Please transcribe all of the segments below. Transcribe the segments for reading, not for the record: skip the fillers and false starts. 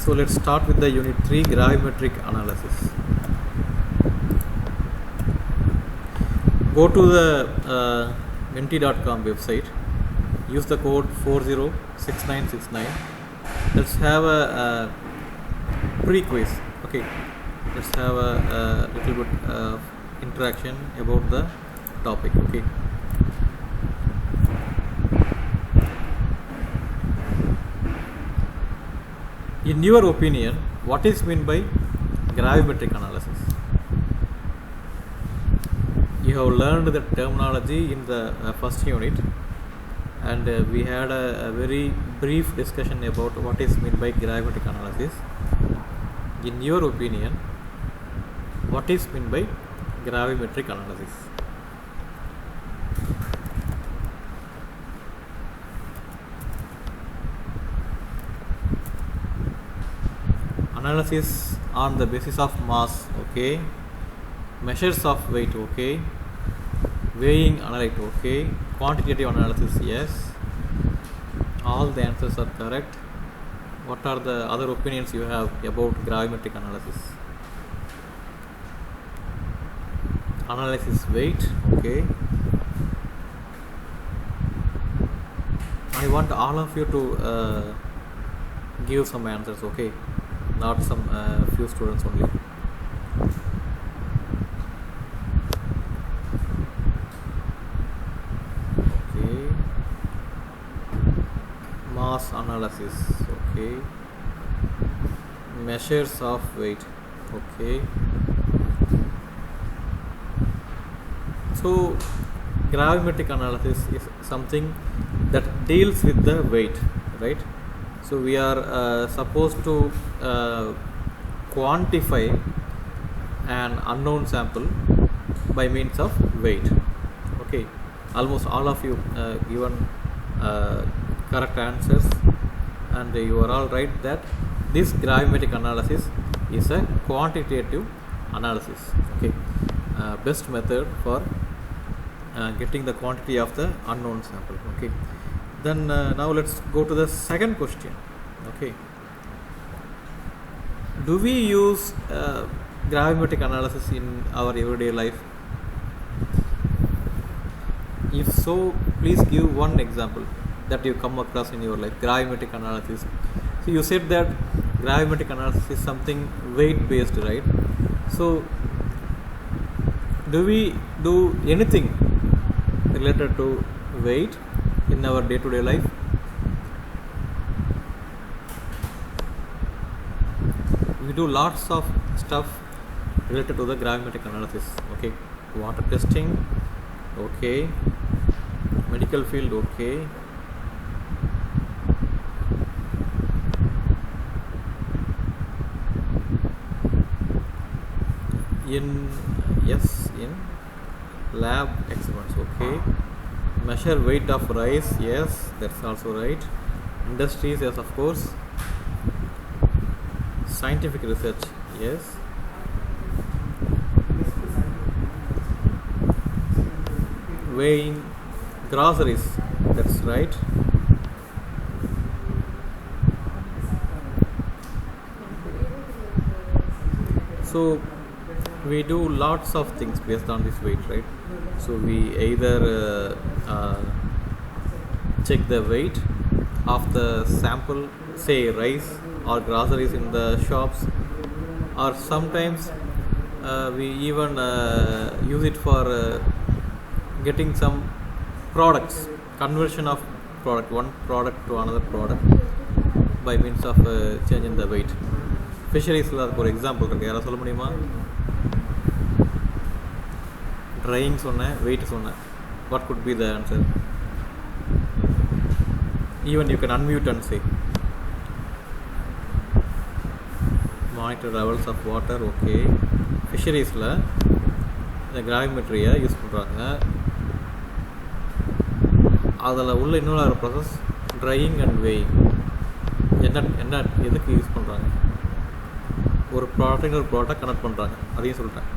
So let's start with the unit 3, gravimetric analysis. Go to the menti.com website, use the code 406969. Let's have a pre-quiz. Okay, let's have a little bit of interaction about the topic. Okay. In your opinion, what is meant by gravimetric analysis? You have learned the terminology in the first unit, and we had a very brief discussion about what is meant by gravimetric analysis. In your opinion, what is meant by gravimetric analysis? Analysis on the basis of mass, okay. Measures of weight, okay. Weighing analyte, okay. Quantitative analysis, yes. All the answers are correct. What are the other opinions you have about gravimetric analysis? Analysis weight, okay. I want all of you to give some answers, okay. Not some few students only. Okay. Mass analysis, okay. Measures of weight, okay. So gravimetric analysis is something that deals with the weight, right? So we are supposed to quantify an unknown sample by means of weight. Okay, almost all of you given correct answers, and you are all right that this gravimetric analysis is a quantitative analysis. Okay, best method for getting the quantity of the unknown sample. Okay. Then now let's go to the second question. Okay, do we use gravimetric analysis in our everyday life? If so, please give one example that you come across in your life. Gravimetric analysis. So you said that gravimetric analysis is something weight based, right? So do we do anything related to weight in our day-to-day life? We do lots of stuff related to the gravimetric analysis. Okay, water testing, okay, medical field, okay, in lab experiments, okay. Measure weight of rice, yes, that's also right. Industries, yes, of course. Scientific research, yes. Weighing groceries, that's right. So we do lots of things based on this weight, right? So we either check the weight of the sample, say rice or groceries in the shops, or sometimes we even use it for getting some products, conversion of product, one product to another product by means of changing the weight. Fisheries, for example, drying weight, what could be the answer? Even you can unmute and say. Monitor levels of water, okay. Fisheries the gravimetry use பண்றாங்க. அதல உள்ள இன்னொரு process drying and weighing. என்ன எதுக்கு use பண்றாங்க? ஒரு product இன்னொரு product connect பண்றாங்க. அதையும் சொல்றேன்.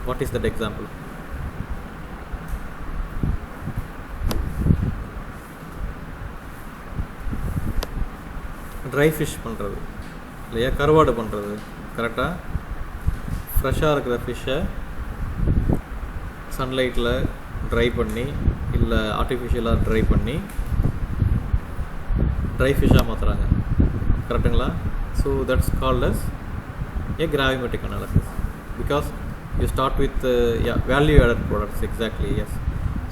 What is that example? Try fish பண்ணுறது இல்லையா, கருவாடு பண்ணுறது. கரெக்டாக ஃப்ரெஷ்ஷாக இருக்கிற ஃபிஷ்ஷை சன்லைட்டில் ட்ரை பண்ணி இல்லை ஆர்டிஃபிஷியலாக ட்ரை பண்ணி ட்ரை ஃபிஷ்ஷாக மாற்றுறாங்க. கரெக்டுங்களா? So that's called as a gravimetric analysis, because you start with value added products. Exactly, yes.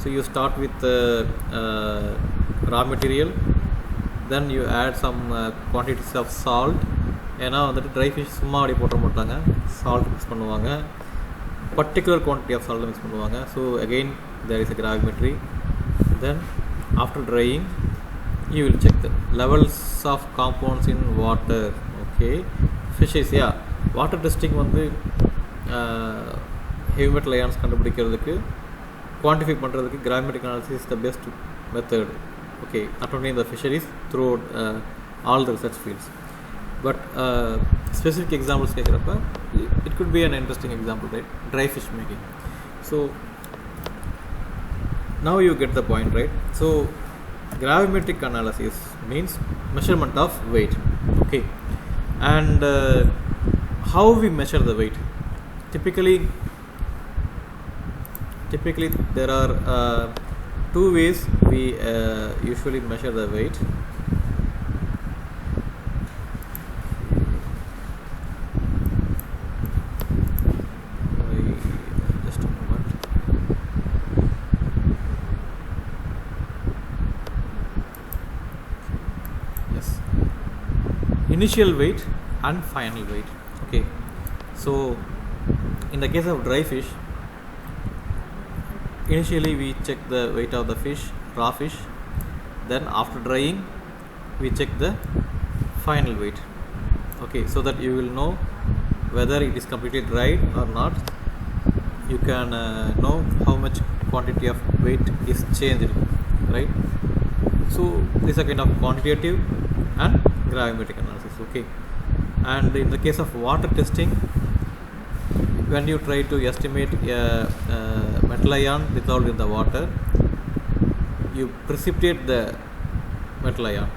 So you start with raw material, then you add some quantities of salt. ஏன்னா வந்துட்டு try fish சும்மா அப்படி போட்ட மாட்டாங்க, salt mix பண்ணுவாங்க, particular quantity of salt mix பண்ணுவாங்க. So again there is a gravimetry. Then after drying you will check the levels of compounds in water. Okay, fishes, yeah. Water testing வந்து heavy metal ions கண்டுபிடிக்கிறதுக்கு, quantify பண்ணுறதுக்கு gravimetric analysis is the best method. Okay, not only in the fisheries, throughout all the research fields. But specific examples கேட்குறப்ப it could be an interesting example, right? Dry fish making. So now you get the point, right? So gravimetric analysis means measurement of weight. Okay, and how we measure the weight? Typically there are two ways we usually measure the weight. Just a moment. Yes, initial weight and final weight. Okay, so in the case of dry fish, initially we check the weight of the fish, raw fish. Then after drying we check the final weight. Okay, so that you will know whether it is completely dried or not. You can know how much quantity of weight is changed, right? So this is a kind of quantitative and gravimetric analysis. Okay, and in the case of water testing, when you try to estimate a metal ion dissolved in the water, you precipitate the metal ion.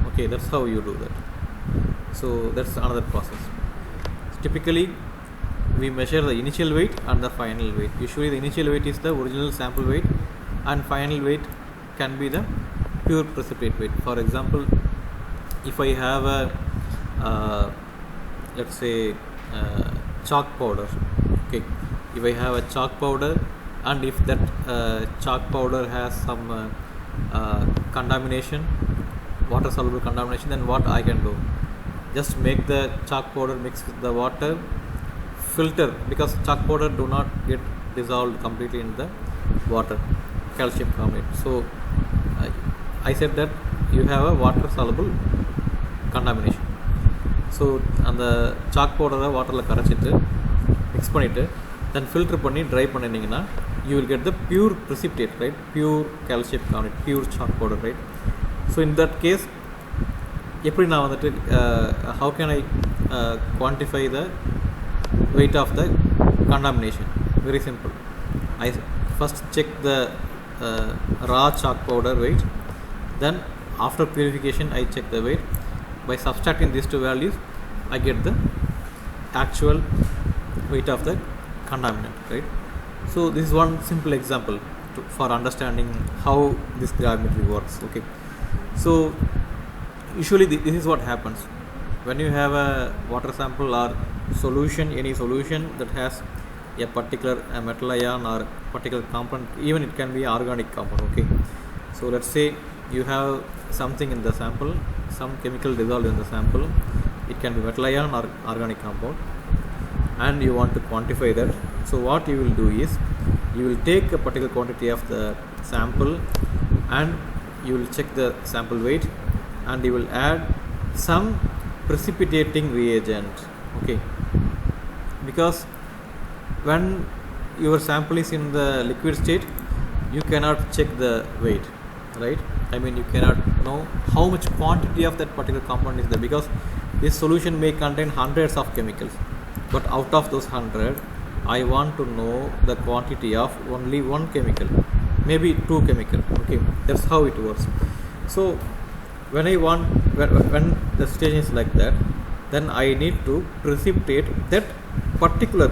Okay, that's how you do that. So that's another process. Typically we measure the initial weight and the final weight. Usually the initial weight is the original sample weight, and final weight can be the pure precipitate weight. For example, if I have a let's say chalk powder. Okay, if I have a chalk powder, and if that chalk powder has some contamination, water soluble contamination, then what I can do? Just make the chalk powder mix with the water, filter, because chalk powder do not get dissolved completely in the water, calcium carbonate. So I said that you have a water soluble contamination. So அந்த chalk பவுடரை வாட்டரில் கரைச்சிட்டு mix பண்ணிவிட்டு then filter பண்ணி dry பண்ணிங்கன்னா you will get the pure precipitate, right? Pure calcium carbonate, pure chalk powder, right? So in that case எப்படி நான் வந்துட்டு how can I quantify the weight of the contamination? Very simple. I first check the raw chalk powder weight, then after purification I check the weight. By subtracting these two values I get the actual weight of the contaminant, right? So this is one simple example for understanding how this gravimetry works. Okay, so usually this is what happens when you have a water sample or solution, any solution that has a particular metal ion or particular component. Even it can be organic compound. Okay, so let's say you have something in the sample, some chemical dissolved in the sample. It can be metal ion or organic compound, and you want to quantify that. So what you will do is you will take a particular quantity of the sample and you will check the sample weight, and you will add some precipitating reagent. Okay, because when your sample is in the liquid state you cannot check the weight, right? I mean, you cannot know how much quantity of that particular compound is there, because this solution may contain hundreds of chemicals, but out of those 100 I want to know the quantity of only one chemical, maybe two chemical. Okay, that's how it works. So when I want, when the situation is like that, then I need to precipitate that particular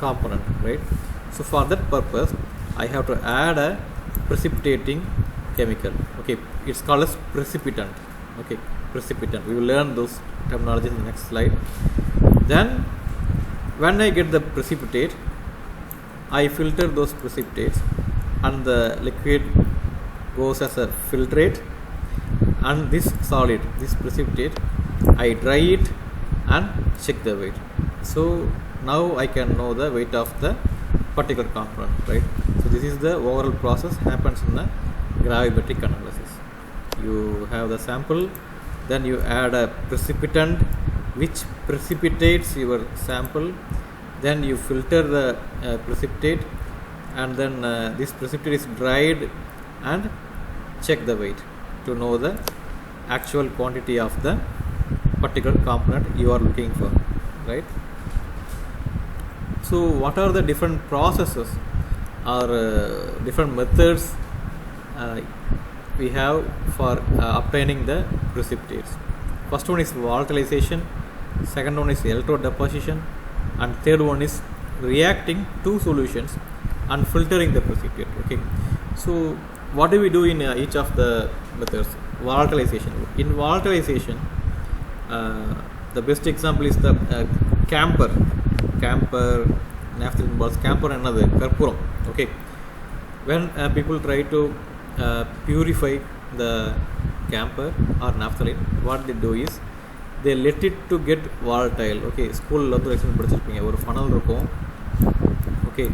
component, right? So for that purpose I have to add a precipitating chemical. Okay, it's called as precipitant. Okay, precipitant, we will learn those terminologies in the next slide. Then when I get the precipitate, I filter those precipitates and the liquid goes as a filtrate, and this solid, this precipitate, I dry it and check the weight. So now I can know the weight of the particular component, right? So this is the overall process happens in the gravimetric analysis. You have the sample, then you add a precipitant which precipitates your sample, then you filter the precipitate, and then this precipitate is dried and check the weight to know the actual quantity of the particular component you are looking for, right? So what are the different processes or different methods we have for obtaining the precipitates? First one is volatilization, second one is electrode deposition, and third one is reacting to solutions and filtering the precipitate. Okay, so what do we do in each of the methods? Volatilization. In volatilization, the best example is the camphor, naphthalene balls, camphor and another curpurum. Okay, when people try to purify the camphor or naphthalene, what they do is they let it to get volatile. Okay, ஸ்கூலில் வந்து example படிச்சிருப்பீங்க, ஒரு funnel இருக்கும். Okay,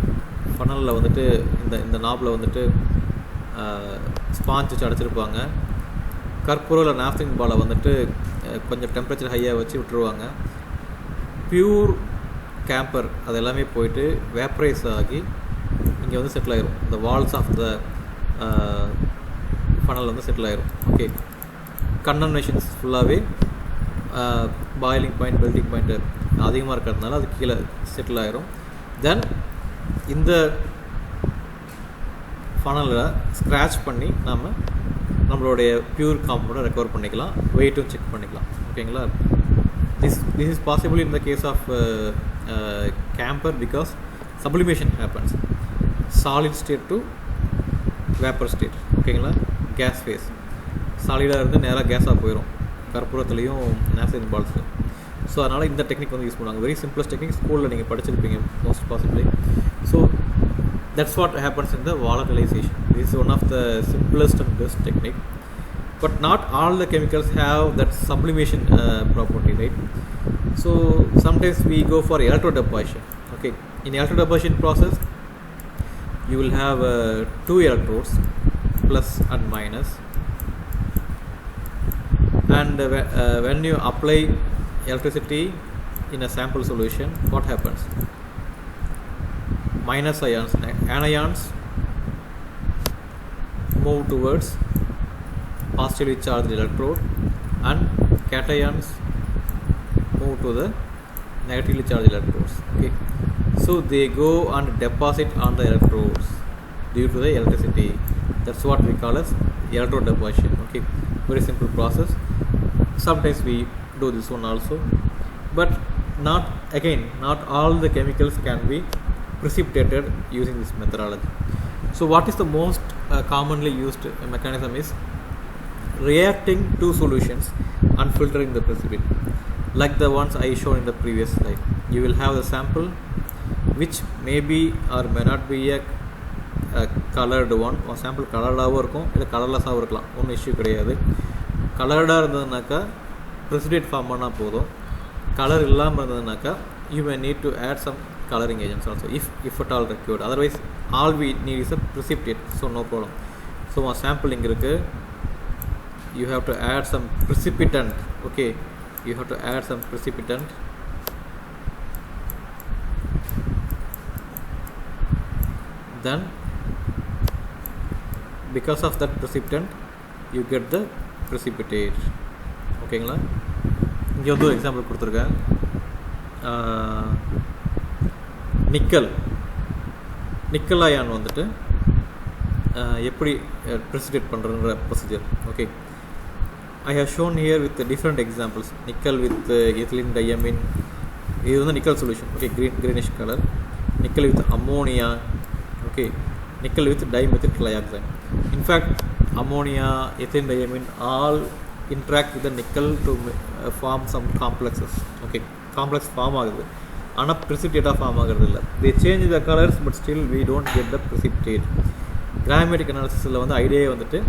ஃபனலில் வந்துட்டு இந்த நாப்பில் வந்துட்டு sponge வச்சு அடைச்சிருப்பாங்க. கற்பூரம் இல்லை நாப்தின் பாலை வந்துட்டு கொஞ்சம் டெம்பரேச்சர் ஹையாக வச்சு விட்டுருவாங்க. பியூர் கேம்பர் அது எல்லாமே போயிட்டு வேப்பரைஸ் ஆகி இங்கே வந்து செட்டில் ஆகிரும். இந்த வால்ஸ் ஆஃப் த ஃபனல் வந்து செட்டில் ஆகிரும். ஓகே, கண்டென்சேஷன்ஸ் ஃபுல்லாகவே பாயிலிங் பாயிண்ட், மெல்டிங் பாயிண்ட் அதிகமாக இருக்கிறதுனால அது கீழே செட்டில் ஆகிரும். தென் இந்த ஃபனலில் ஸ்க்ராட்ச் பண்ணி நம்மளுடைய பியூர் காம்பவுண்டை ரெக்கவர் பண்ணிக்கலாம், வெயிட்டும் செக் பண்ணிக்கலாம். ஓகேங்களா? This is possible in the case of camphor because sublimation happens, solid state to vapor state. ஓகேங்களா? கேஸ் ஃபேஸ் சாலிடாக இருந்து நேராக கேஸாக போயிடும் கற்பூரத்துலேயும் நாப்தின் பால்ஸில். ஸோ அதனால் இந்த டெக்னிக் வந்து யூஸ் பண்ணுவாங்க. வெரி சிம்பிளஸ்ட் டெக்னிக், ஸ்கூலில் நீங்கள் படிச்சிருப்பீங்க most possibly. So that's what happens in the volatilization. This is one of the simplest and best technique, but not all the chemicals have that sublimation property, right? So sometimes we go for electrode deposition. Okay, in electrode deposition process you will have two electrodes, plus and minus, and when you apply electricity in a sample solution, what happens? Minus ions, anions move towards positively charged electrode, and cations move to the negatively charged electrodes. Okay, so they go and deposit on the electrodes due to the electricity. That's what we call as electrode deposition. Okay, very simple process. Sometimes we do this one also, but not all the chemicals can be precipitated using this methodology. So what is the most commonly used mechanism is reacting to solutions and filtering the precipitate, like the ones I showed in the previous slide. You will have the sample which may be or may not be a colored one. ஒரு sample கலர்டாகவும் இருக்கும், இல்லை கலர்லெஸ்ஸாகவும் இருக்கலாம், ஒன்றும் issue கிடையாது. கலர்டாக இருந்ததுனாக்கா precipitate form பண்ணால் போதும். Colour இல்லாமல் இருந்ததுனாக்கா you may need to add some coloring agents also if at all required. Otherwise all we need is a precipitate, so no problem. So our sample inga irukku, you have to add some precipitant. Okay, you have to add some precipitant, then because of that precipitant you get the precipitate. ஓகேங்களா? இங்கே வந்து ஒரு example கொடுத்துருக்கேன். Nickel ion வந்துட்டு எப்படி precipitate பண்ணுறன்ற procedure. Okay, I have shown here with different examples. Nickel with ethylene diamine. This is the nickel solution. Okay, greenish color. Nickel with ammonia. Okay, nickel with dimethyl trioxide. In fact, ammonia, ethylene diamine all interact with the nickel to form some complexes. Okay, complex form ஆகுது. ஆனால் precipitate form ஆகிறது இல்லை. They change the colors but still we don't get the precipitate. Gravimetric analysis வந்து idea வந்துட்டு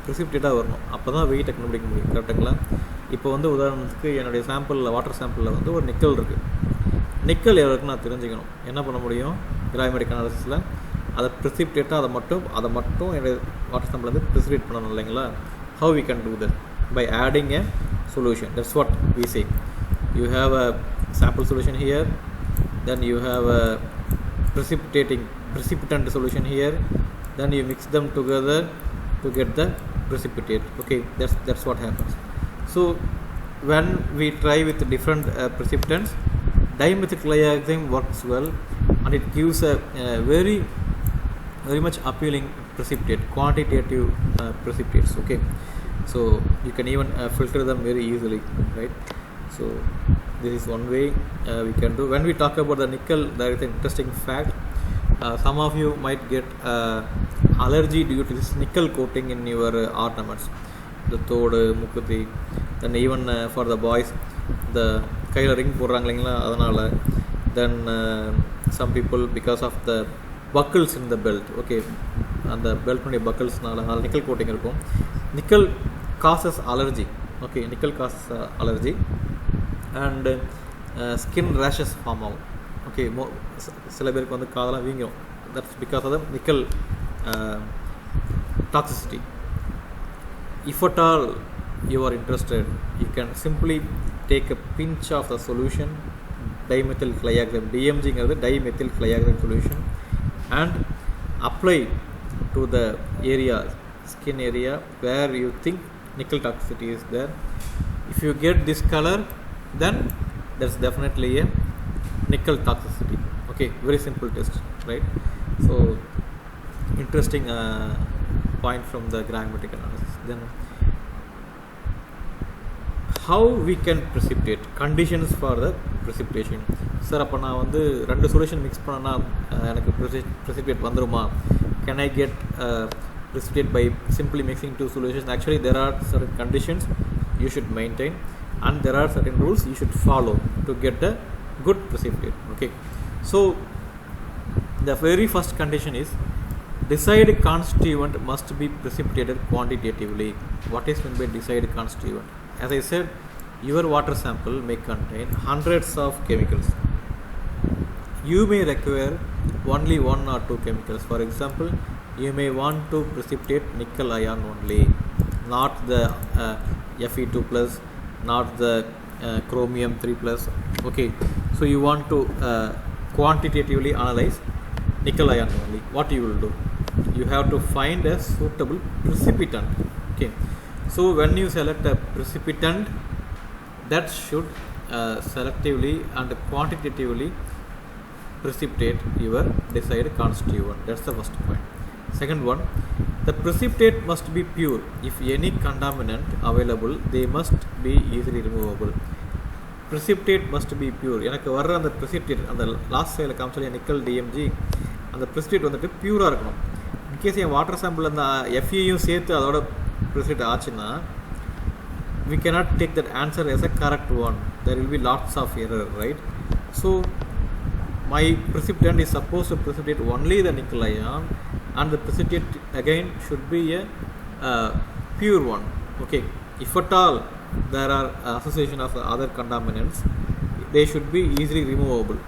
ப்ரிசிபிட்டேட்டாக வரணும், அப்போ தான் வெயிட்டை கண்டுபிடிக்க முடியும். கரெக்டுங்களா? இப்போ வந்து உதாரணத்துக்கு என்னுடைய சாம்பிளில், வாட்டர் சாம்பிளில் வந்து ஒரு நிக்கல் இருக்குது. நிக்கல் எவ்வளோக்கு நான் தெரிஞ்சுக்கணும். என்ன பண்ண முடியும்? கிராவிமெட்ரிக் அனாலிசிஸில் அதை ப்ரிசிபிட்டேட்டாக அதை மட்டும் என்னுடைய வாட்டர் சாம்பிள் வந்து ப்ரிசிபிட்டேட் பண்ணணும் இல்லைங்களா? How we can do that? By adding a solution. That's what we say. You have a sample solution here, then you have a precipitant solution here, then you mix them together to get the precipitate. Okay, that's what happens. So when we try with different precipitants, dimethyl trioxide works well and it gives a very much appealing precipitate, quantitative precipitates. Okay, so you can even filter them very easily, right? So this is one way we can do. When we talk about the nickel, there is an interesting fact. Some of you might get allergy due to this nickel coating in your ornaments, the thodu, mukuthi, then even for the boys, the kaila ring போடுறாங்க இல்லைங்களா, அதனால. Then some people, because of the buckles in the belt, okay, and the belt உடைய buckles-னால nickel coating இருக்கும். Nickel causes allergy. Okay, nickel causes allergy and skin rashes form out. Okay, சில பேருக்கு வந்து காதெல்லாம் வீங்கும். That's because of the nickel toxicity. If at all you are interested, you can simply take a pinch of the solution, dimethyl trioxide, DMG is dimethyl trioxide solution, and apply to the area, skin area where you think nickel toxicity is there. If you get this color, then that's definitely a nickel toxicity. Okay, very simple test, right? So interesting point from the gravimetric analysis. Then how we can precipitate, conditions for the precipitation. Sir, அப்போ நான் வந்து ரெண்டு solution mix பண்ணனா எனக்கு precipitate வந்துருமா? Can I get precipitate by simply mixing two solutions? Actually there are certain conditions you should maintain and there are certain rules you should follow to get a good precipitate. Okay, so the very first condition is desired constituent must be precipitated quantitatively. What is meant by desired constituent? As I said, your water sample may contain hundreds of chemicals. You may require only one or two chemicals. For example, you may want to precipitate nickel ion only, not the Fe2 plus, not the chromium 3 plus. Okay, so you want to quantitatively analyze nickel ion only. What you will do? You have to find a suitable precipitant. Okay, so when you select a precipitant, that should selectively and quantitatively precipitate your desired constituent. That's the first point. Second one, the precipitate must be pure. If any contaminant available, they must be easily removable. Precipitate must be pure. எனக்கு வர்ற அந்த precipitate, அந்த last சைடில் காமிச்சாலே nickel DMG, அந்த precipitate வந்துட்டு பியூராக இருக்கணும். In case என் water sample அந்த எஃப்இயும் சேர்த்து அதோட precipitate ஆச்சுன்னா, we cannot take that answer as a correct one. There will be lots of error, right? So my precipitant is supposed to precipitate only the nickel ion, and the precipitate again should be a pure one. Okay, if at all there are association of other contaminants, they should be easily removable.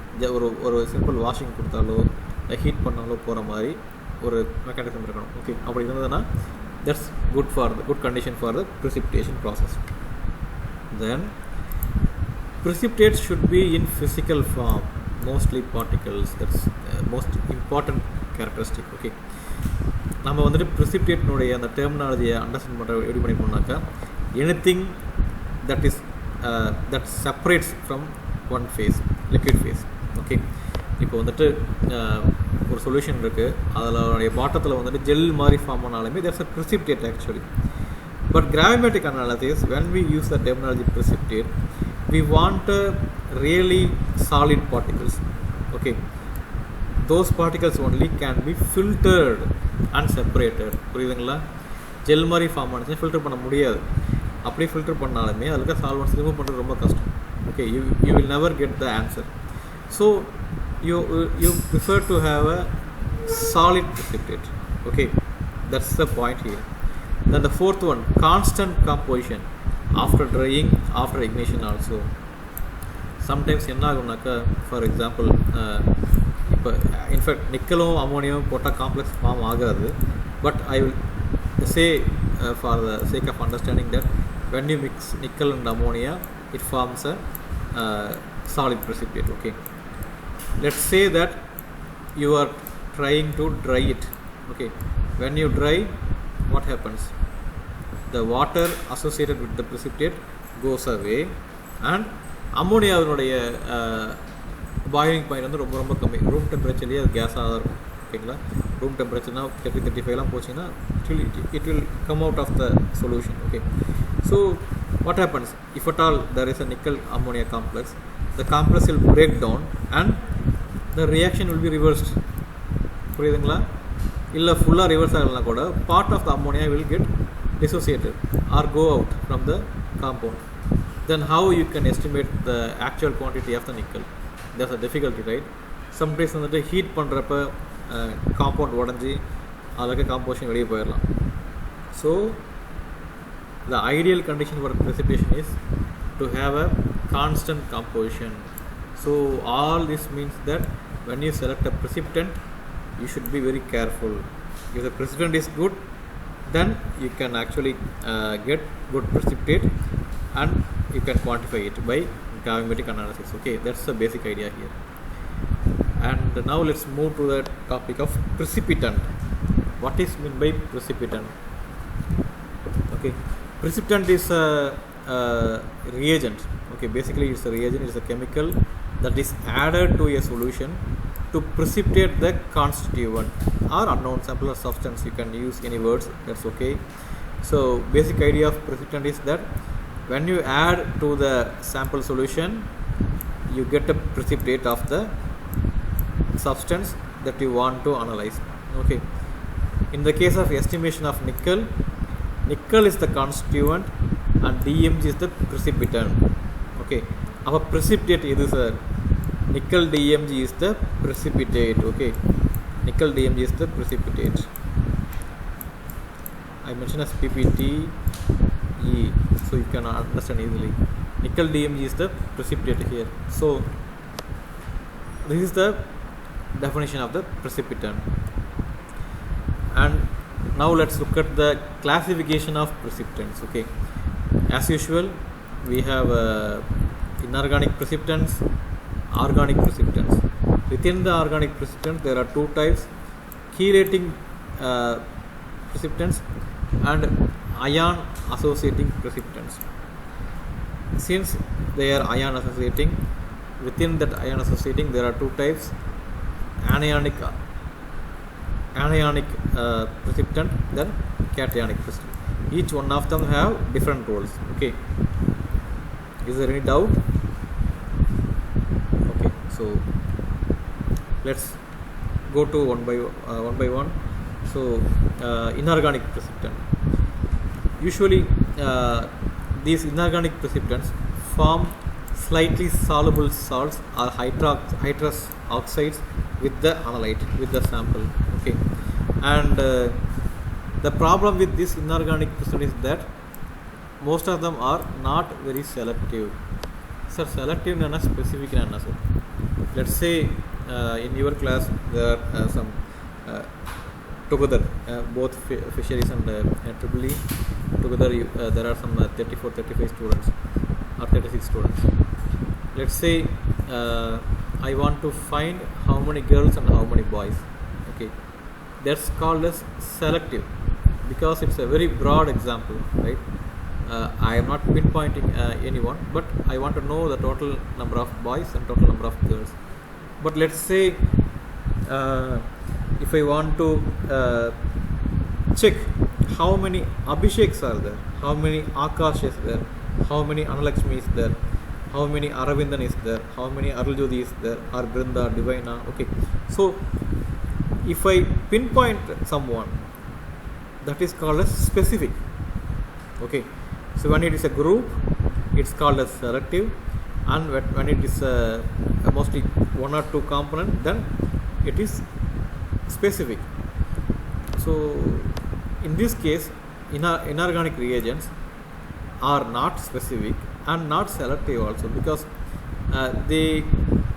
ஒரு simple washing கொடுத்தாலோ heat பண்ணாலோ போகிற மாதிரி ஒரு mechanism இருக்கணும். Okay, அப்படி இருந்ததுன்னா that's good condition for the precipitation process. Then precipitates should be in physical form, mostly particles. That's most important characteristic. Okay, நம்ம வந்துட்டு precipitate-னுடைய அந்த டெர்மினாலஜியை அண்டர்ஸ்டாண்ட் பண்ணுற எப்படி பண்ணிக்கணும்னாக்கா, anything that separates from one phase, liquid phase. Okay, இப்போ வந்துட்டு ஒரு solution இருக்குது, அதில் பாட்டத்தில் வந்துட்டு ஜெல் மாதிரி ஃபார்ம் ஆனாலுமே that's a precipitate actually. But gravimetric analysis, when we use the terminology precipitate, we want really solid particles. Okay, those particles only can be filtered and separated. புரியுதுங்களா? Gel மாதிரி form ஆனிச்சுன்னா filter பண்ண முடியாது. அப்படியே filter பண்ணாலுமே அதில் இருக்க solvents remove பண்ணுறது ரொம்ப கஷ்டம். Okay, you will never get the answer. So you prefer to have a solid precipitate. Okay, that's the point here. Then the fourth one, constant composition after drying, after ignition also. Sometimes என்ன ஆகும்னாக்கா, for example இப்போ in fact நிக்கலும் அமோனியாவும் போட்டால் complex form ஆகாது. But I will say for the sake of understanding that when you mix nickel and ammonia, it forms a solid precipitate. Okay, let's say that you are trying to dry it. Okay, when you dry, what happens? The water associated with the precipitate goes away and ammonia உடைய boiling point வந்து ரொம்ப ரொம்ப கம்மி. Room டெம்பரேச்சர்லேயே அது கேஸாக தான் இருக்கும். ஓகேங்களா? ரூம் டெம்பரேச்சர்னா 30-35 போச்சுன்னா it will come out of the solution. Okay, so what happens if at all there is a nickel ammonia complex? The complex will break down and the reaction will be reversed. புரியுதுங்களா? இல்லை ஃபுல்லாக reverse ஆகலைனா கூட part of the ammonia will get dissociated or go out from the compound. Then how you can estimate the actual quantity of the nickel? That's a difficulty, right? Sometimes வந்துட்டு heat பண்ணுறப்ப compound உடஞ்சி அதுக்கு composition வெளியே போயிடலாம். So the ideal condition for precipitation is to have a constant composition. So all this means that when you select a precipitant, you should be very careful. If the precipitant is good, then you can actually get good precipitate and you can quantify it by gravimetric analysis. Okay, that's the basic idea here. And now let's move to the topic of precipitant. What is meant by precipitant? Okay, precipitant is a reagent. Okay, basically it's a reagent, it's a chemical that is added to a solution to precipitate the constituent or unknown sample or substance. You can use any words, that's okay. So basic idea of precipitant is that when you add to the sample solution, you get a precipitate of the substance that you want to analyze. Okay, in the case of estimation of nickel, nickel is the constituent and DMG is the precipitant. Okay, our precipitate is a nickel DMG is the precipitate. Okay, nickel DMG is the precipitate. I mentioned as PPTE, so you can understand easily. Nickel DMG is the precipitate here. So this is the definition of the precipitant. And now let's look at the classification of precipitants. Okay, as usual we have inorganic precipitants, organic precipitants. Within the organic precipitants there are two types: chelating precipitants and ion associating precipitants. Since they are ion associating, within that ion associating there are two types: anionic precipitant, then cationic precipitant. Each one of them have different roles. Okay, is there any doubt? Okay, so let's go to one by one. So inorganic precipitant. Usually these inorganic precipitants form slightly soluble salts or hydrous oxides with the analyte, with the sample. Okay, and the problem with this inorganic precipitant is that most of them are not very selective. Sir, selective and specific and so. Let's say in your class there are some together both fisheries and EEE together there are some 34-35 students or 36 students. Let's say I want to find how many girls and how many boys. Okay, that's called as selective because it's a very broad example, right? I am not pinpointing anyone, but I want to know the total number of boys and total number of girls. But let's say if I want to check how many Abhisheks are there, how many Akash is there, how many Analakshmi is there, how many Aravindan is there, how many Aruljodi is there, or Brinda, Divina. Okay, so if I pinpoint someone, that is called as specific. Okay, so when it is a group, it's called as selective, and when it is mostly one or two component, then it is specific. So in this case, inorganic reagents are not specific and not selective also, because they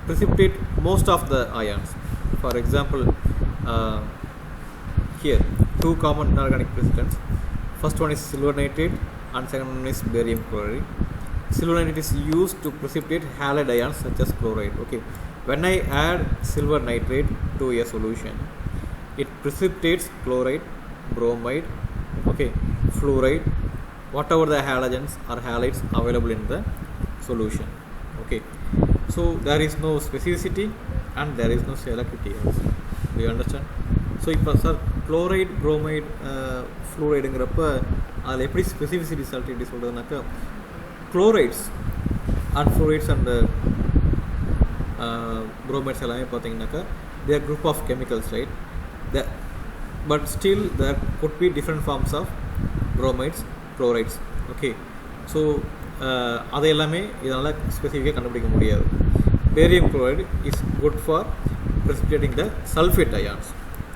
precipitate most of the ions. For example, here two common inorganic precipitants. First one is silver nitrate and second one is barium chloride. Silver nitrate is used to precipitate halide ions such as chloride. Okay, when I add silver nitrate to a solution, it precipitates chloride, bromide, okay, fluoride, whatever the halogens or halides available in the solution. Okay, so there is no specificity and there is no selectivity also. Do you understand? So இப்போ sir chloride, bromide, fluorideங்கிறப்ப அதில் எப்படி specificity selectivity சொல்கிறதுனாக்கா, chlorides and fluorides and bromides எல்லாமே பார்த்தீங்கன்னாக்கா they are group of chemicals, right? But still there could be different forms of bromides, chlorides. Okay, so அது எல்லாமே இதனால் ஸ்பெசிஃபிக்காக கண்டுபிடிக்க முடியாது. Barium chloride is good for precipitating the sulfate ions.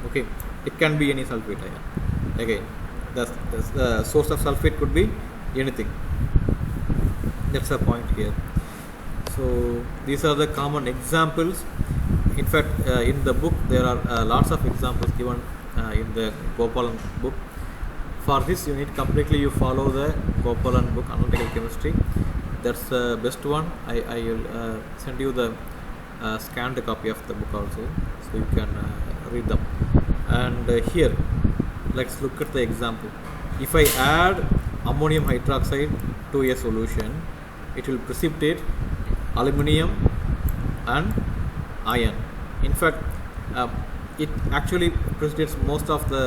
Okay, it can be any sulfate ion. Again, the source of sulfate could be anything. That's the point here. So these are the common examples. In fact, in the book there are lots of examples given in the Gopalan book. For this you need completely you follow the Gopalan book, Analytical Chemistry. That's the best one. I will send you the scanned copy of the book also, so you can read them. And here let's look at the example. If I add ammonium hydroxide to a solution, it will precipitate aluminum and iron. In fact, it actually precipitates most of the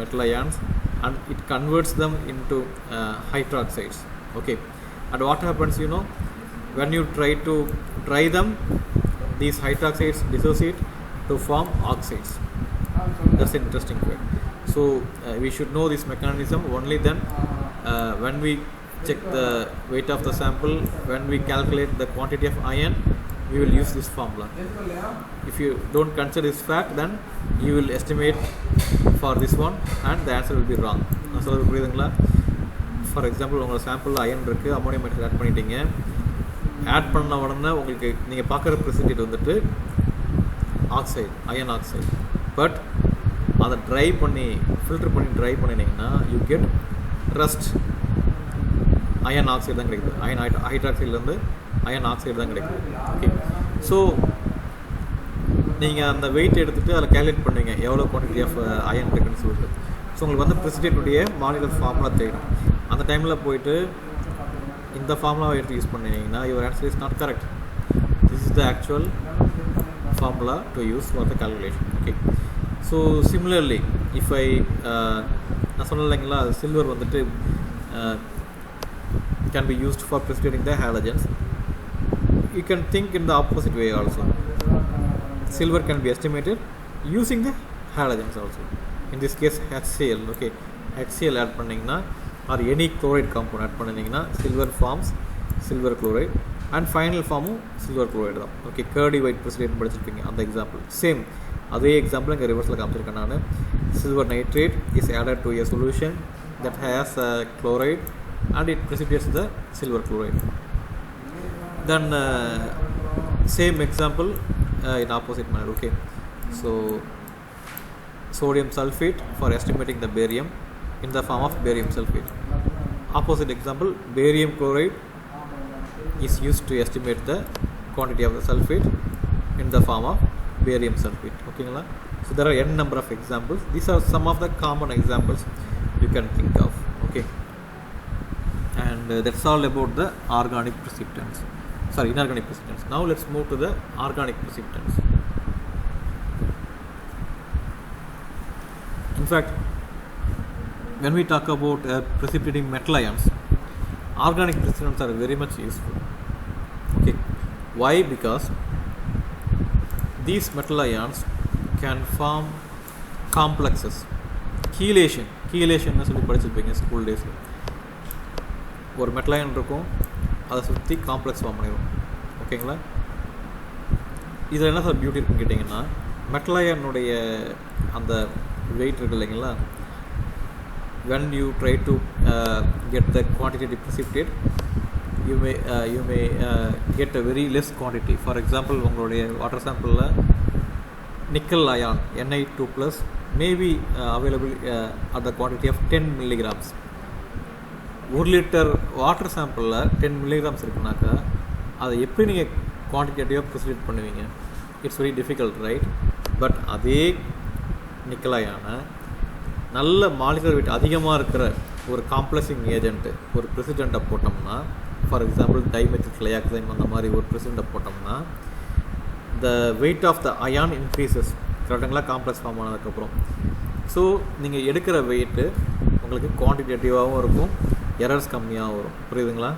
metal ions and it converts them into hydroxides. Okay, and what happens, you know, when you try to dry them, these hydroxides dissociate to form oxides. That's an interesting fact. So we should know this mechanism. Only then when we check the weight of the sample, when we calculate the quantity of iron, we will use this formula. If you don't consider this fact, then you will estimate for this one and the answer will be wrong. So புரியுதுங்களா? For example, உங்கள் sample iron இருக்குது, ammonium hydrate add பண்ணிட்டீங்க. Add பண்ண உடனே உங்களுக்கு நீங்கள் பார்க்குற precipitate வந்துட்டு ஆக்சைடு, அயன் ஆக்சைடு. பட் அதை ட்ரை பண்ணி ஃபில்டர் பண்ணி ட்ரை பண்ணினீங்கன்னா you get rust, iron oxide தான் கிடைக்குது. அயன் ஹைட்ராக்சைட்லேருந்து அயன் ஆக்சைடு தான் கிடைக்குது. ஓகே, ஸோ நீங்கள் அந்த வெயிட் எடுத்துகிட்டு அதில் கேல்குலேட் பண்ணுவீங்க எவ்வளோ குவான்டிட்டி ஆஃப் அயன் இருக்குன்னு சொல்லிட்டு. ஸோ உங்களுக்கு வந்து ப்ரெசிபிட்டேட்டுடைய மாலிகுலர் ஃபார்முலா தெரியும். அந்த டைமில் போயிட்டு இந்த ஃபார்முலாவை எடுத்து யூஸ் பண்ணிங்கன்னா your answer is not correct. This is the actual formula to use for the calculation. Okay, so similarly if I நான் சொன்னலைங்களா silver வந்துட்டு can be used for precipitating the halogens. You can think in the opposite way also. Silver can be estimated using the halogens also. In this case HCl. Okay, HCl add பண்ணீங்கன்னா or any chloride compound add பண்ணீங்கன்னா silver forms silver chloride and final ஃபார்மும் silver chloride தான். Okay, curdy white precipitate படிச்சிருப்பீங்க அந்த example. Same அதே example இங்கே ரிவர்ஸில் காமிச்சிருக்கேன் நான். Silver nitrate is added to a solution that has chloride and it precipitates the silver chloride. Then same example in opposite manner. Okay, so sodium sulfate for estimating the barium in the form of barium sulfate. Opposite example, barium chloride is used to estimate the quantity of the sulfate in the form of barium sulfate. Okay, so there are n number of examples. These are some of the common examples you can think of. Okay, and that's all about the inorganic precipitants. Now let's move to the organic precipitants. In fact, when we talk about precipitating metal ions, organic precipitants are very much useful. Okay, why? Because these metal ions can form complexes. Chelation சொல்லி படிச்சிருப்பீங்க school டேஸில். ஒரு metal ion இருக்கும், அதை சுற்றி complex form பண்ணிடும். ஓகேங்களா? இதில் என்ன சார் பியூட்டி இருக்குன்னு கேட்டிங்கன்னா, மெட்டல் அயனுடைய அந்த வெயிட் இருக்குது இல்லைங்களா, when you try to get the quantity to precipitate, you may get a very less quantity. For example, உங்களுடைய water சாம்பிளில் nickel ion Ni2+ may be available at the quantity of 10 milligrams. 1 litre water சாம்பிளில் 10 milligrams இருக்குனாக்கா அதை எப்படி நீங்கள் குவான்டிட்டேட்டிவாக precipitate பண்ணுவீங்க? It's very difficult, right? But அதே nickel அயான நல்ல மாலிகுலர் வெயிட் அதிகமாக இருக்கிற ஒரு காம்ப்ளெக்ஸிங் ஏஜென்ட்டு ஒரு ப்ரெசிடெண்ட்டை போட்டோம்னா, ஃபார் எக்ஸாம்பிள் டைமெத்திக் லையாக்சைன் அந்த மாதிரி ஒரு ப்ரெசிடெண்ட்டை போட்டோம்னா, the weight of the ion increases. கரெக்டுங்களா? காம்ப்ளெக்ஸ் ஃபார்ம் ஆனதுக்கப்புறம். ஸோ நீங்கள் எடுக்கிற வெயிட்டு உங்களுக்கு குவான்டிடேட்டிவாகவும் இருக்கும், எரர்ஸ் கம்மியாகவும் வரும். புரியுதுங்களா?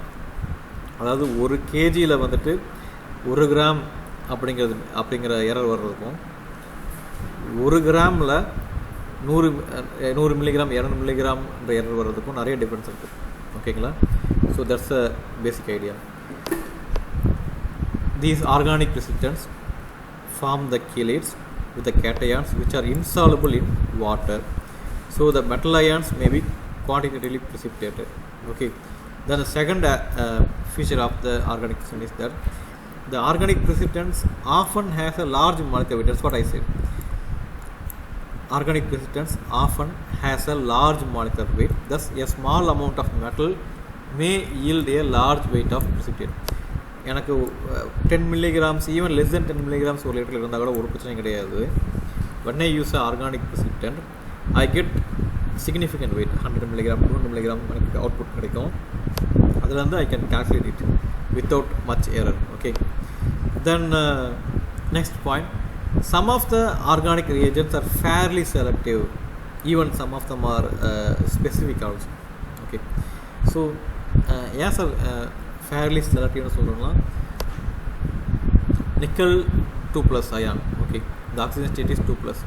அதாவது 1 kgயில் வந்துட்டு 1 கிராம் அப்படிங்கிற எரர் வர்றதுக்கும் 1 கிராமில் 100 மில்லிகிராம் 200 மில்லிகிராம்ன்ற எரர் வர்றதுக்கும் நிறைய டிஃப்ரென்ஸ் இருக்குது. ஓகேங்களா? So that's a basic idea. These organic precipitants form the chelates with the cations which are insoluble in water. So the metal ions may be quantitatively precipitated. Okay. Then the second feature of the organic precipitant is that the organic precipitants often has a large molecular weight. That's what I said. Organic precipitants often has a large molecular weight. Thus, a small amount of metal may yield a large weight of precipitate. எனக்கு 10 milligrams, even less than 10 milligrams ஒரு லிட்டரில் இருந்தால் கூட ஒரு பிரச்சனை கிடையாது. when I use an organic precipitant, I get significant weight, 100 milligram, 200 milligram எனக்கு output கிடைக்கும். அதில் வந்து I can calculate it without much error. Okay. Then next point, some of the organic reagents are fairly selective. Even some of them are specific also. Okay. So yes sir, fairly selective சொல்றோம்னா nickel 2+ ion. Okay, the oxygen state is 2+.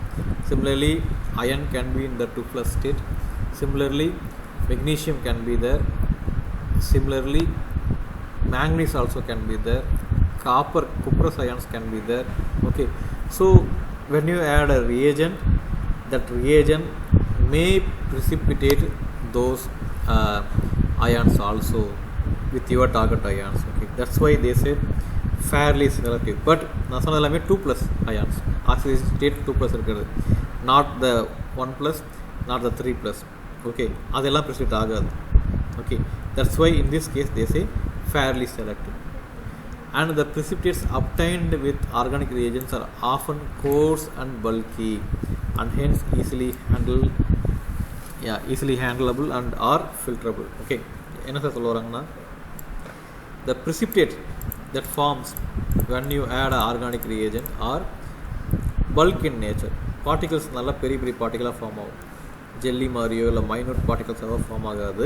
Similarly, iron can be in the 2+ state. Similarly, magnesium can be there. Similarly, manganese also can be there. Copper, cuprous ions can be there. Okay, so when you add a reagent, that reagent may precipitate those ions also with your target ions. Okay, that's why they say fairly selective. But நான் சொன்ன எல்லாமே 2+ ions, oxidation state 2+ இருக்கிறது, not the 1+, not the 3+. okay, அதெல்லாம் precipitate ஆகாது. okay, that's why in this case they say fairly selective. And the precipitates obtained with organic reagents are often coarse and bulky and hence easily handleable and are filterable. okay, என்ன sir சொல்ல வராங்கன்னா, the precipitate that forms when you add an organic reagent are bulk in nature. particles நல்ல பெரிய பெரிய பார்ட்டிகலாக form ஆகும், jelly மாதிரியோ இல்லை minute பார்ட்டிகல்ஸாக form ஆகாது.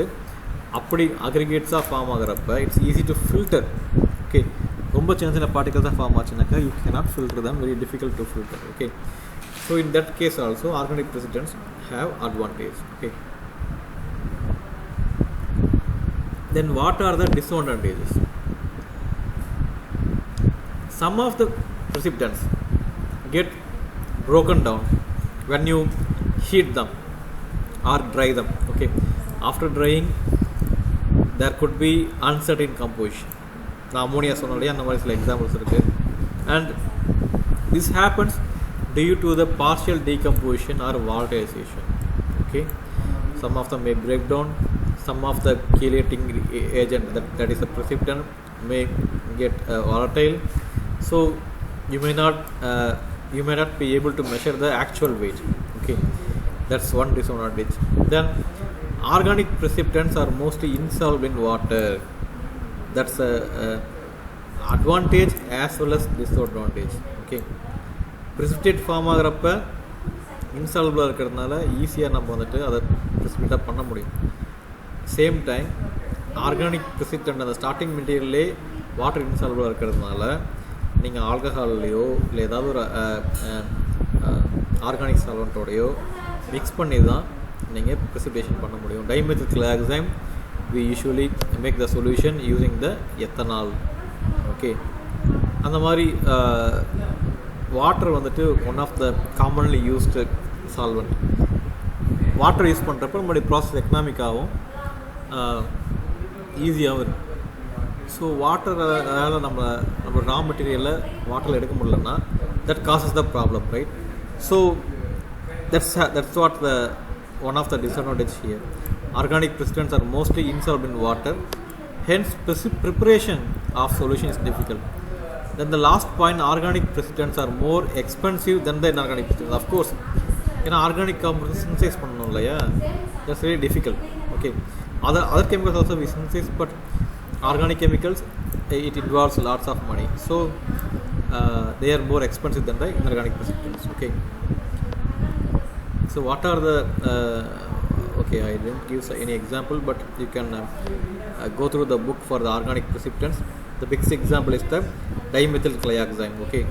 அப்படி அக்ரிகேட்ஸாக ஃபார்ம் ஆகிறப்ப it's easy to filter. Okay, ரொம்ப சின்ன சின்ன பார்ட்டிகல்ஸாக ஃபார்ம் ஆச்சுனாக்கா you cannot filter them, very difficult to filter. Okay, so in that case also organic precipitants have advantage. okay, then what are the disadvantages? Some of the precipitants get broken down when you heat them or dry them. okay, after drying there could be uncertain composition. நான் ammonia சொன்னாலே அந்த மாதிரி சில examples இருக்குது. and this happens due to the partial decomposition or volatilization. okay, some of them may break down, some of the chelating agent that is a precipitant may get volatile, so you may not be able to measure the actual weight. okay, that's one disadvantage. Then organic precipitants are mostly insoluble in water. That's a advantage as well as disadvantage. okay, precipitate form ஆகிறப்ப இன்சால்பிளாக இருக்கிறதுனால ஈஸியாக நம்ம வந்துட்டு அதை precipitate பண்ண முடியும். Same time organic precipitant அந்த ஸ்டார்டிங் மெட்டீரியல்லே வாட்டர் இன்சால்பிளாக இருக்கிறதுனால நீங்கள் ஆல்கஹால்லையோ இல்லை ஏதாவது ஒரு ஆர்கானிக் சால்வெண்ட்டோடையோ மிக்ஸ் பண்ணி தான் நீங்கள் ப்ரெசிபிடேஷன் பண்ண முடியும். Dimethyl glyoxime we usually make the solution using the ethanol. Okay, அந்த மாதிரி வாட்டர் வந்துட்டு one of the commonly used solvent. Water use பண்ணுறப்ப நம்மளுடைய ப்ராசஸ் எக்கனாமிக்காகவும் ஈஸியாகவும் இருக்கும். ஸோ வாட்டரால் நம்ம ரா மெட்டீரியலில் வாட்டரில் எடுக்க முடியலன்னா that causes the problem, right? So that's what the one of the disadvantage here. Organic precipitants are mostly insoluble in water, hence preparation of solution is difficult. Then the last point, organic precipitants are more expensive than the inorganic precipitants. Of course, organic compounds synthesize பண்ணனும் இல்லையா, that's very difficult. Okay, other chemicals also we synthesize, but organic chemicals it involves lots of money, so they are more expensive than the inorganic precipitants. Okay, so what are the okay, I didn't give any example, but you can go through the book for the organic precipitants. The biggest example is the dimethyl chloroxime. Okay,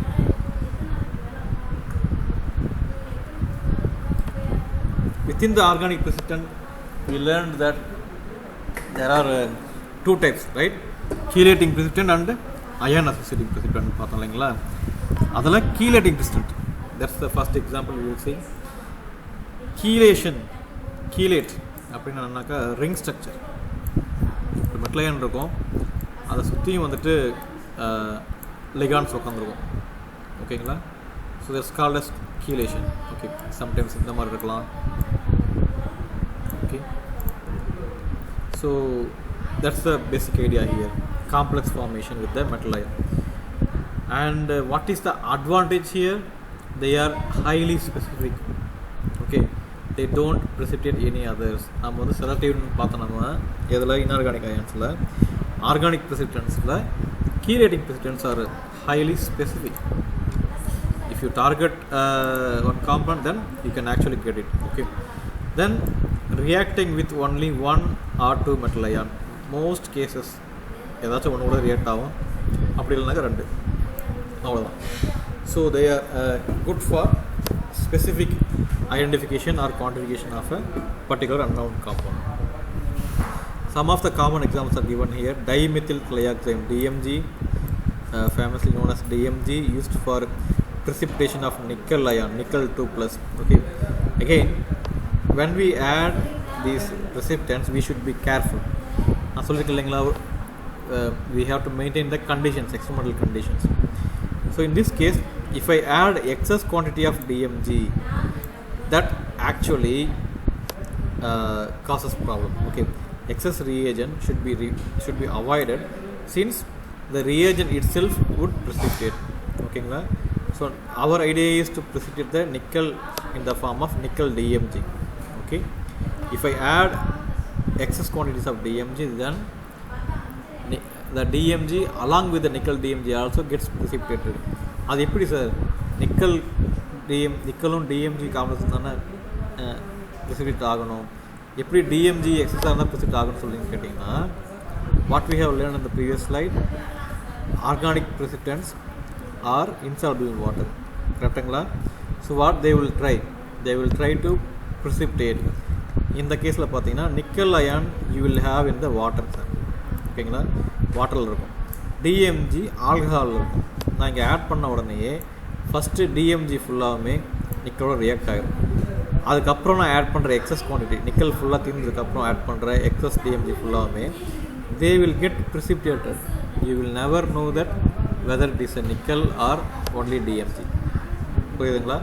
within the organic precipitant we learned that there are two types, right? Chelating precipitant and ion associating precipitant. பார்த்தோம் இல்லைங்களா, அதில் chelating precipitant, that's the first example we will see. Chelate அப்படின்னு என்னன்னாக்கா ring structure. இப்போ metal ion இருக்கும், அதை சுற்றியும் வந்துட்டு லிகான்ஸ் உட்காந்துருக்கும். ஓகேங்களா, so that's called as chelation. Okay, sometimes இந்த மாதிரி இருக்கலாம். Okay, so that's the basic idea here, complex formation with the metal ion. And what is the advantage here? They are highly specific. Okay, they don't precipitate any others. நம்ம வந்து செலக்டிவ்னு பார்த்தோம் நம்ம இதில் inorganic அயன்ஸில். Organic precipitantsல chelating precipitants are highly specific. If you target one compound, then you can actually get it. Okay, then reacting with only one or two metal ion, most cases ஏதாச்சும் ஒன்று கூட ரியாக்ட் ஆகும், அப்படி இல்லைனாக்கா ரெண்டு, அவ்வளோதான். So they are good for specific identification or quantification of a particular unknown compound. Some of the common examples are given here. Dimethyl chloroxime, DMG, famously known as DMG, used for precipitation of nickel ion, nickel 2+. Okay, again, when we add these precipitants we should be careful. நான் சொல்லியிருக்கேன் இல்லைங்களா, we have to maintain the conditions, experimental conditions. So in this case, if I add excess quantity of DMG, that actually causes problem. Okay, excess reagent should be avoided, since the reagent itself would precipitate. Okay, so our idea is to precipitate the nickel in the form of nickel DMG. Okay, if I add excess quantities of DMG, then the DMG along with the nickel DMG also gets precipitated. அது எப்படி sir, நிக்கலும் DMG complex தானே ப்ரெசிபிட் ஆகணும், எப்படி DMG எக்ஸஸாக இருந்தால் ப்ரெசிபிட் ஆகணும்னு சொல்லிங்க கேட்டிங்கன்னா, what we have learn in the previous slide, organic precipitants are insoluble in water, கரெக்டுங்களா? So what they will try to precipitate. இந்த கேஸில் பார்த்தீங்கன்னா nickel ion you will have in the water sir. ஓகேங்களா, வாட்டரில் இருக்கும். டிஎம்ஜி ஆல்கஹாலில் இருக்கும். நான் இங்கே ஆட் பண்ண உடனேயே ஃபஸ்ட்டு டிஎம்ஜி ஃபுல்லாகவுமே நிக்கலோட ரியாக்ட் ஆகிடும். அதுக்கப்புறம் நான் ஆட் பண்ணுற எக்ஸஸ் குவான்டிட்டி, நிக்கல் ஃபுல்லாக தீர்ந்ததுக்கப்புறம் ஆட் பண்ணுற எக்ஸஸ் டிஎம்ஜி ஃபுல்லாகவுமே they will get precipitated. You will never know that whether it is a nickel or only D M G. புரியுதுங்களா?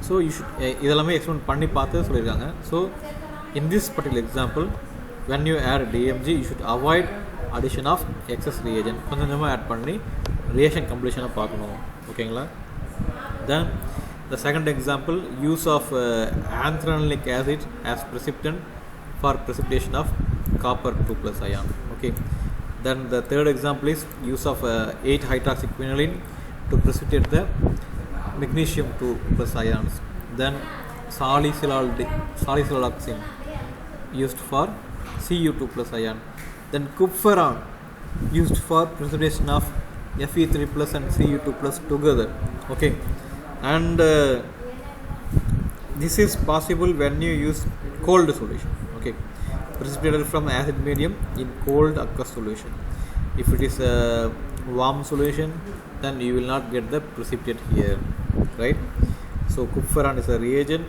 ஸோ யூ ஷுட் இதெல்லாமே எக்ஸ்பிளைன் பண்ணி பார்த்து சொல்லியிருக்காங்க. So in this particular example, when you add DMG, you should avoid addition of excess reagent. கொஞ்சம் கொஞ்சமாக add பண்ணி reaction completion பார்க்கணும். ஓகேங்களா? Then the second example, use of anthracite acid as precipitant for precipitation of copper 2+ ion. Okay. Then the third example is use of 8-hydroxyquinoline to precipitate the magnesium 2+ ions. Then salicyloxime used for Cu2 plus ion. Then kupferon used for precipitation of Fe3 plus and Cu2 plus together. Okay, and this is possible when you use cold solution. Okay, precipitated from acid medium in cold aqueous solution. If it is a warm solution, then you will not get the precipitate here, right? So kupferon is a reagent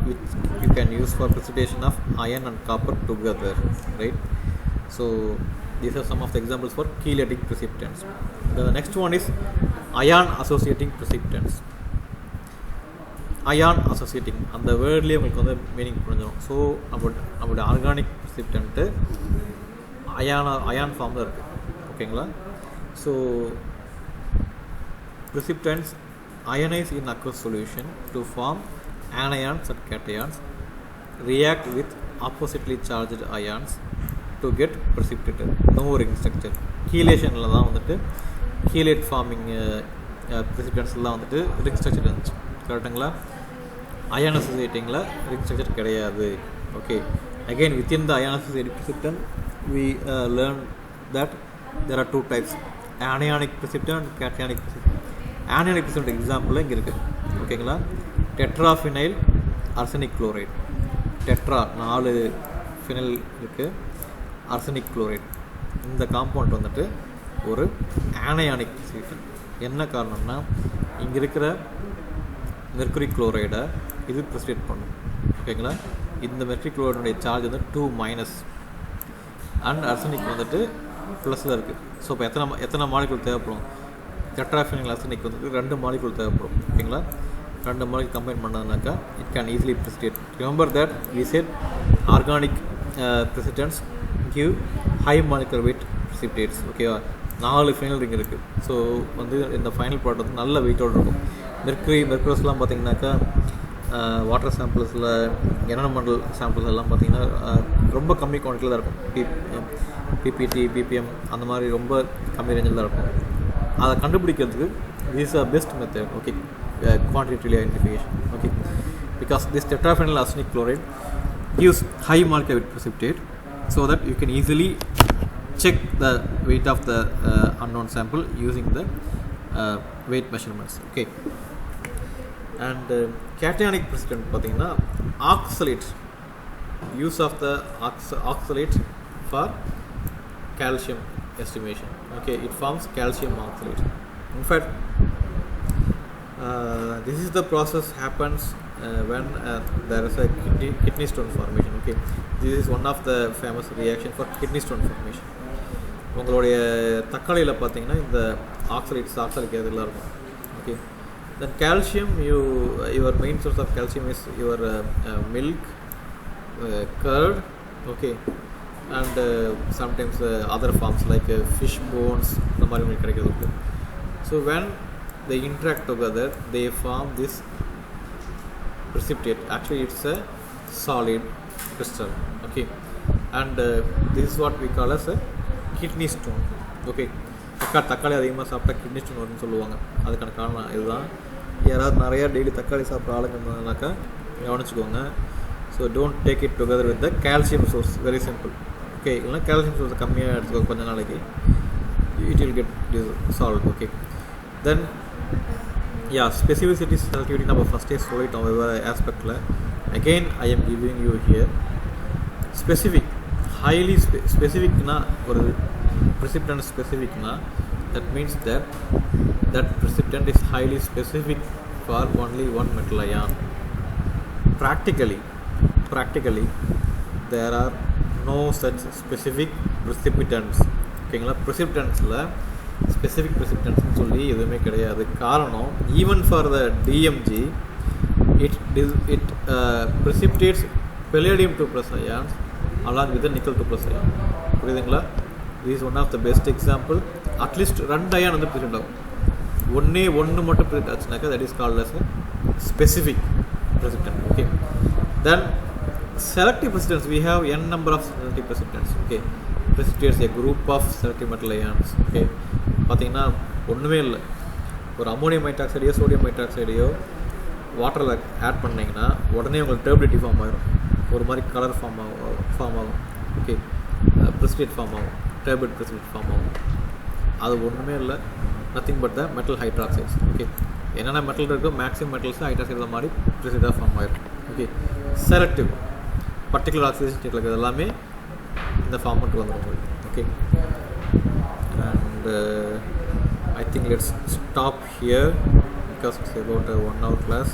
which you can use for precipitation of iron and copper together, right? So these are some of the examples for chelatic precipitants. The next one is ion associating precipitants. Ion associating, அந்த வேர்ட்லேயே உங்களுக்கு வந்து meaning புரிஞ்சிடும். So நம்மளோட organic ப்ரெசிபிட்டன்ட்டு ion ஃபார்மில் இருக்குது, ஓகேங்களா? So precipitants ionize in aqueous solution to form anions and cations, react with oppositely charged ions to get precipitated. No ring structure. Chelation தான் வந்துட்டு chelate forming precipitants எல்லாம் வந்துட்டு ring structure இருந்துச்சு, கரெக்டுங்களா? Ion associatingல ring structure கிடையாது. Okay, again within the ion associated precipitant we learn that there are two types, anionic precipitant and cationic precipitant. Anionic precipitant example இங்கே இருக்குது, ஓகேங்களா? டெட்ராஃபினைல் அர்சனிக் குளோரைட். டெட்ரா 4 ஃபினைல் இருக்குது, arsenic chloride. இந்த compound வந்துட்டு ஒரு ஆனயானிக் precipitant. என்ன காரணம்னா இங்கே இருக்கிற மெர்க்குரி குளோரைடை இது ப்ரெசிபிட்டேட் பண்ணும், ஓகேங்களா? இந்த மெர்க்குரி குளோரைடுடைய சார்ஜ் வந்து 2- அண்ட் அர்சனிக் வந்துட்டு ப்ளஸில் இருக்குது. ஸோ இப்போ எத்தனை மாலிகுல் தேவைப்படும்? டெட்ராஃபினைல் அர்சனிக் வந்துட்டு 2 மாலிகுல் தேவைப்படும், ஓகேங்களா? 2 மாலிகுல் கம்பைன் பண்ணதுனாக்கா it can easily precipitate. Remember that we said organic precipitants give high molecular weight precipitates, ஓகேவா? 4 ஃபைனல் ரிங் இருக்குது. ஸோ வந்து இந்த ஃபைனல் ப்ராடக்ட் வந்து நல்ல வெயிட்டோடு இருக்கும். மெர்க்குரஸ்லாம் பார்த்திங்கனாக்கா வாட்டர் சாம்பிள்ஸில் என்வரன்மெண்டல் சாம்பிள்ஸ் எல்லாம் பார்த்திங்கன்னா ரொம்ப கம்மி குவான்டிட்டியில் தான் இருக்கும். பிபிடி பிபிஎம் அந்த மாதிரி ரொம்ப கம்மி ரேஞ்சில் தான் இருக்கும். அதை கண்டுபிடிக்கிறதுக்கு this are best method, okay, quantitative identification, okay, because this tetraphenyl arsenic chloride gives high molecular weight precipitate, so that you can easily check the weight of the unknown sample using the weight measurements, okay. And cationic precipitant பார்த்தீங்கன்னா oxalate, use of the oxalate for calcium estimation, okay, it forms calcium oxalate. In fact, this is the process happens when there is a kidney stone formation, okay. This is one of the famous reaction for kidney stone formation. உங்களுடைய தக்காளியில் பார்த்தீங்கன்னா இந்த oxalate இதெல்லாம் இருக்கும், okay. Then calcium, your main source of calcium is your milk, curd, okay, and sometimes other forms like fish bones இந்த மாதிரி உங்களுக்கு கிடைக்கிறது. So when they interact together, they form this precipitate. Actually it's a solid crystal, okay, and this is what we call as a kidney stone, okay. தக்காளி அதிகமாக சாப்பிட்டா kidney stone வரும்னு சொல்லுவாங்க. அதுக்கான காரணம் இதுதான். யாராவது நிறையா டெய்லி தக்காளி சாப்பிட்ற ஆளுங்க இருந்தாங்கனாக்கா கவனிச்சுக்கோங்க. So don't take it together with the calcium source, very simple, okay. இல்லைனா கால்சியம் சோர்ஸ் கம்மியாக எடுத்துக்கோங்க கொஞ்ச நாளைக்கு, it will get solve, okay. Then specificity selectivity நம்ம ஃபஸ்ட்டே சொல்லிட்டோம் வெவ்வேறு ஆஸ்பெக்டில். Again I am giving you here specific, highly ஸ்பெசிஃபிக்னா ஒரு precipitant specificனா that means that precipitant is highly specific for only one metal ion. Practically there are no such specific precipitants, ஓகேங்களா. precipitantsல specific precipitants சொல்லி எதுவுமே கிடையாது. காரணம், even for the DMG it precipitates palladium 2+ ions along with the nickel 2+ ion, புரியுதுங்களா? This is one of the best example. At least 2 ion வந்து precipitate ஆகும். ஒன்று மட்டும் precipitate ஆச்சுனாக்கா that is called as a specific precipitant, okay. Then selective precipitants, we have n number of selective precipitants, okay. Precipitates a group of selective metal ions, okay. பார்த்தீங்கன்னா ஒன்றுமே இல்லை, ஒரு ammonium ஹைட்ராக்சைடையோ sodium ஹைட்ராக்சைடையோ வாட்டரில் add பண்ணிங்கன்னா உடனே உங்களுக்கு டர்பிலிட்டி form ஆகிடும், ஒரு மாதிரி கலர் ஃபார்ம் ஆகும். ஓகே, precipitate ஃபார்ம் ஆகும், turbid precipitate ஃபார்ம் ஆகும். அது ஒன்றுமே இல்லை, nothing but the metal hydroxides. Okay, என்னென்ன மெட்டல் இருக்கோ மேக்ஸிமம் மெட்டல்ஸ் ஹைட்ராக்சைடு மாதிரி ப்ரிசிபிட்டேட்டாக ஃபார்ம் ஆகிருக்கும். ஓகே, செலக்டிவ் பர்டிகுலர் ஆக்சிடேஷன் ஸ்டேட்டில் இருக்கிறது எல்லாமே இந்த ஃபார்மெட் வந்துடும். Okay, and I think let's stop here because it's about a 1 hour class.